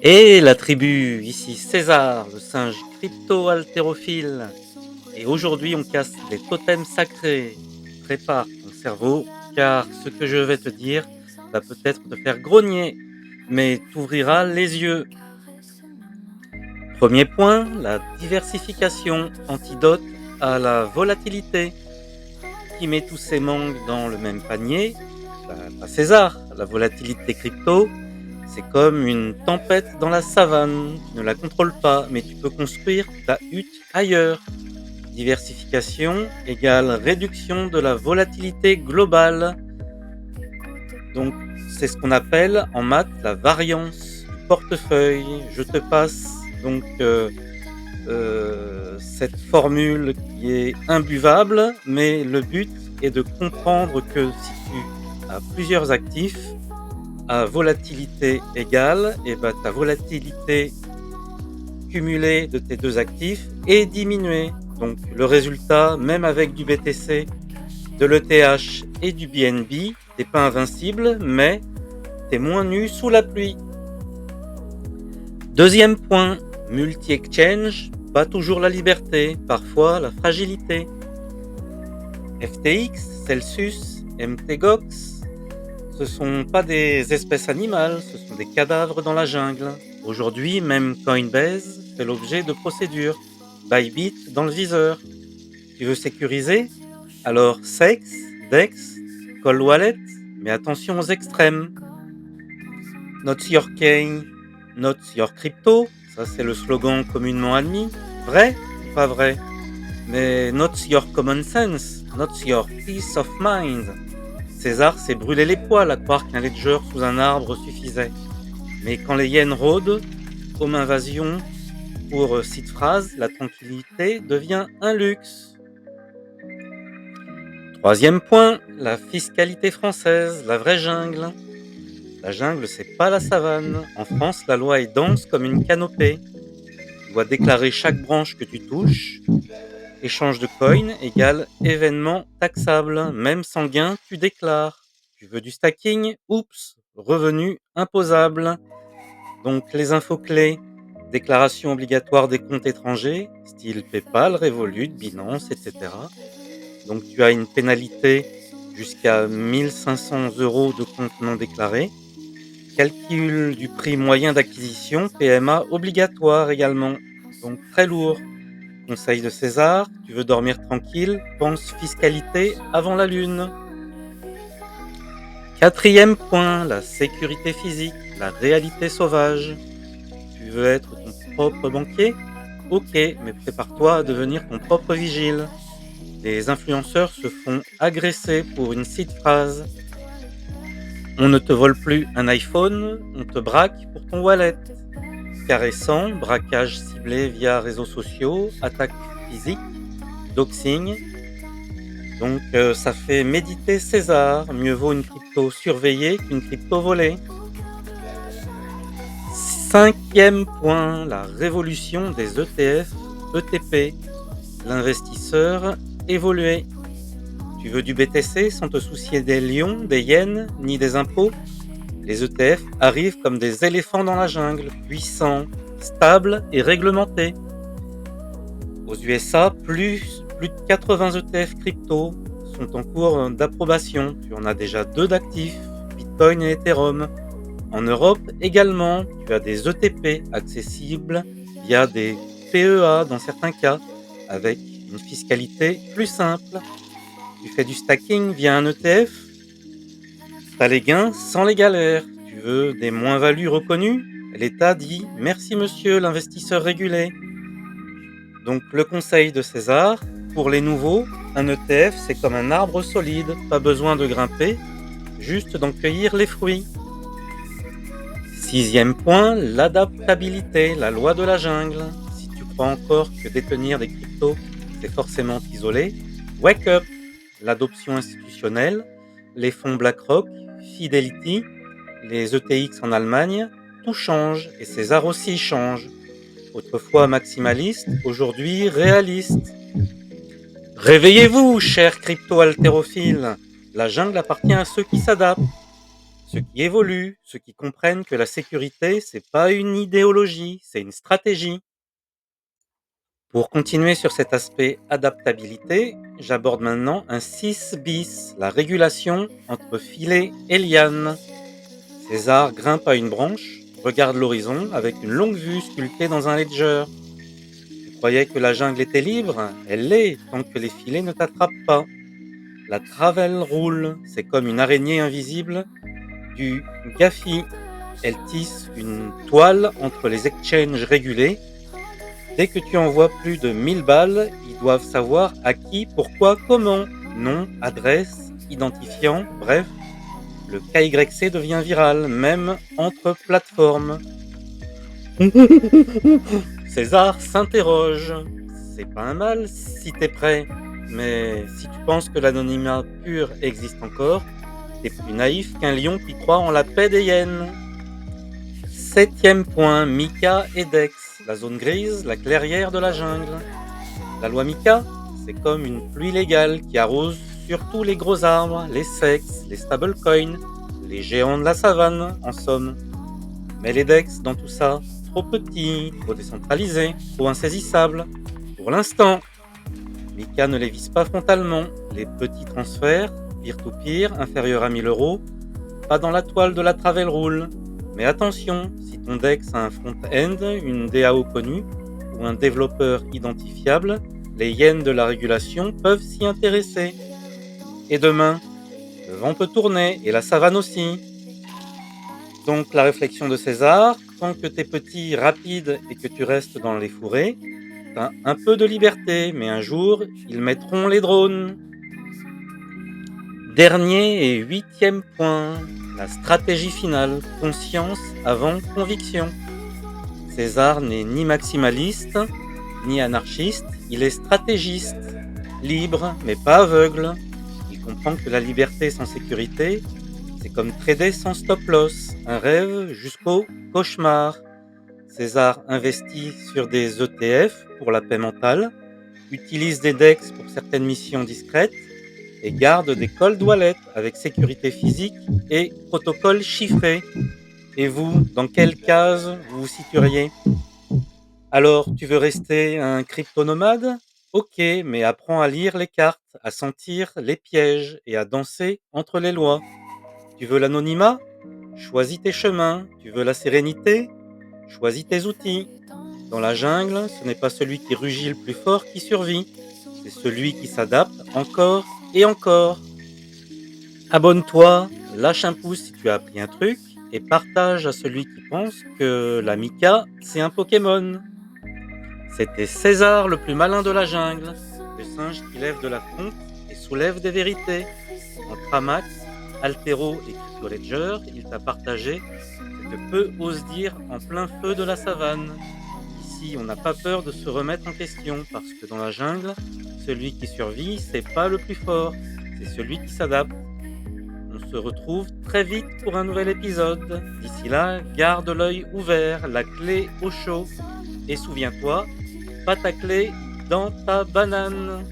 Et la tribu, ici César, le singe crypto-haltérophile. Et aujourd'hui, on casse les totems sacrés. Prépare ton cerveau, car ce que je vais te dire va peut-être te faire grogner, mais t'ouvrira les yeux. Premier point, la diversification, antidote à la volatilité. Qui met tous ses mangues dans le même panier? Pas César. La volatilité crypto, c'est comme une tempête dans la savane. Tu ne la contrôles pas, mais tu peux construire ta hutte ailleurs. Diversification égale réduction de la volatilité globale. Donc, c'est ce qu'on appelle en maths la variance du portefeuille. Je te passe donc cette formule qui est imbuvable, mais le but est de comprendre que si tu as plusieurs actifs à volatilité égale, et ben ta volatilité cumulée de tes deux actifs est diminuée. Donc le résultat, même avec du BTC, de l'ETH et du BNB, t'es pas invincible, mais t'es moins nu sous la pluie. Deuxième point, multi-exchange, pas toujours la liberté, parfois la fragilité. FTX, Celsius, MTGOX, ce sont pas des espèces animales, ce sont des cadavres dans la jungle. Aujourd'hui, même Coinbase fait l'objet de procédures. Bybit dans le viseur. Tu veux sécuriser? Alors Sex, Dex, Cold Wallet, mais attention aux extrêmes. Not your coin, not your crypto, ça c'est le slogan communément admis. Vrai ou pas vrai? Mais not your common sense, not your peace of mind. César s'est brûlé les poils à croire qu'un ledger sous un arbre suffisait. Mais quand les hyènes rôdent, home invasion, pour cette phrase, la tranquillité devient un luxe. Troisième point, la fiscalité française, la vraie jungle. La jungle, c'est pas la savane. En France, la loi est dense comme une canopée. Tu dois déclarer chaque branche que tu touches. Échange de coin égale événement taxable. Même sans gain, tu déclares. Tu veux du stacking? Oups, revenu imposable. Donc les infos clés, déclaration obligatoire des comptes étrangers, style PayPal, Revolut, Binance, etc. Donc tu as une pénalité jusqu'à 1500 € de comptes non déclarés. Calcul du prix moyen d'acquisition, PMA obligatoire également. Donc très lourd. Conseil de César, tu veux dormir tranquille, pense fiscalité avant la lune. Quatrième point, la sécurité physique, la réalité sauvage. Tu veux être ton propre banquier? Ok, mais prépare-toi à devenir ton propre vigile. Les influenceurs se font agresser pour une seed phrase. On ne te vole plus un iPhone, on te braque pour ton wallet. Caressant, braquage ciblé via réseaux sociaux, attaque physique, doxing. Donc ça fait méditer César, mieux vaut une crypto surveillée qu'une crypto volée. Cinquième point, la révolution des ETF, ETP, l'investisseur évolué. Tu veux du BTC sans te soucier des lions, des yens, ni des impôts? Les ETF arrivent comme des éléphants dans la jungle, puissants, stables et réglementés. Aux USA, plus de 80 ETF crypto sont en cours d'approbation. Tu en as déjà 2 d'actifs, Bitcoin et Ethereum. En Europe également, tu as des ETP accessibles via des PEA dans certains cas, avec une fiscalité plus simple. Tu fais du stacking via un ETF, tu as les gains sans les galères. Tu veux des moins-values reconnues? L'État dit « Merci monsieur l'investisseur régulé ». Donc le conseil de César, pour les nouveaux, un ETF c'est comme un arbre solide, pas besoin de grimper, juste d'en cueillir les fruits. Sixième point, l'adaptabilité, la loi de la jungle. Si tu crois encore que détenir des cryptos, c'est forcément isolé, wake up. L'adoption institutionnelle, les fonds BlackRock, Fidelity, les ETX en Allemagne, tout change et César aussi change. Autrefois maximaliste, aujourd'hui réaliste. Réveillez-vous, chers crypto-haltérophiles. La jungle appartient à ceux qui s'adaptent. ceux qui évoluent, ceux qui comprennent que la sécurité, c'est pas une idéologie, c'est une stratégie. Pour continuer sur cet aspect adaptabilité, j'aborde maintenant un 6 bis, la régulation entre filet et liane. César grimpe à une branche, regarde l'horizon avec une longue vue sculptée dans un ledger. Tu croyais que la jungle était libre? Elle l'est, tant que les filets ne t'attrapent pas. La travelle roule, c'est comme une araignée invisible du GAFI. Elle tisse une toile entre les exchanges régulés. Dès que tu envoies plus de 1000 balles, ils doivent savoir à qui, pourquoi, comment. Nom, adresse, identifiant, bref. Le KYC devient viral, même entre plateformes. César s'interroge. C'est pas un mal si t'es prêt, mais si tu penses que l'anonymat pur existe encore, t'es plus naïf qu'un lion qui croit en la paix des hyènes. 7e point, Mika et Dex, la zone grise, la clairière de la jungle. La loi Mika, c'est comme une pluie légale qui arrose surtout les gros arbres, les sexes, les stablecoins, les géants de la savane, en somme. Mais les Dex, dans tout ça, trop petits, trop décentralisés, trop insaisissables. Pour l'instant, Mika ne les vise pas frontalement. Les petits transferts, peer-to-peer, inférieurs à 1000 €, pas dans la toile de la Travel Rule. Mais attention, si ton Dex a un front-end, une DAO connue, ou un développeur identifiable, les hyènes de la régulation peuvent s'y intéresser. Et demain, le vent peut tourner, et la savane aussi. Donc la réflexion de César, tant que t'es petit, rapide et que tu restes dans les fourrés, t'as un peu de liberté, mais un jour, ils mettront les drones. Dernier et 8e point, la stratégie finale, conscience avant conviction. César n'est ni maximaliste, ni anarchiste, il est stratégiste, libre mais pas aveugle. Il comprend que la liberté sans sécurité, c'est comme trader sans stop-loss, un rêve jusqu'au cauchemar. César investit sur des ETF pour la paix mentale, utilise des DEX pour certaines missions discrètes et garde des cold wallets avec sécurité physique et protocole chiffré. Et vous, dans quelle case vous vous situeriez? Alors, tu veux rester un crypto-nomade? Ok, mais apprends à lire les cartes, à sentir les pièges et à danser entre les lois. Tu veux l'anonymat? Choisis tes chemins. Tu veux la sérénité? Choisis tes outils. Dans la jungle, ce n'est pas celui qui rugit le plus fort qui survit, c'est celui qui s'adapte encore et encore. Abonne-toi, lâche un pouce si tu as appris un truc, et partage à celui qui pense que la Mika, c'est un Pokémon. C'était César, le plus malin de la jungle, le singe qui lève de la fonte et soulève des vérités. Entre Amax, Altero et CryptoLedger, il t'a partagé ce que peu osent dire en plein feu de la savane. Ici, on n'a pas peur de se remettre en question, parce que dans la jungle, celui qui survit, c'est pas le plus fort, c'est celui qui s'adapte. On se retrouve très vite pour un nouvel épisode. D'ici là, garde l'œil ouvert, la clé au chaud. Et souviens-toi, pas ta clé dans ta banane.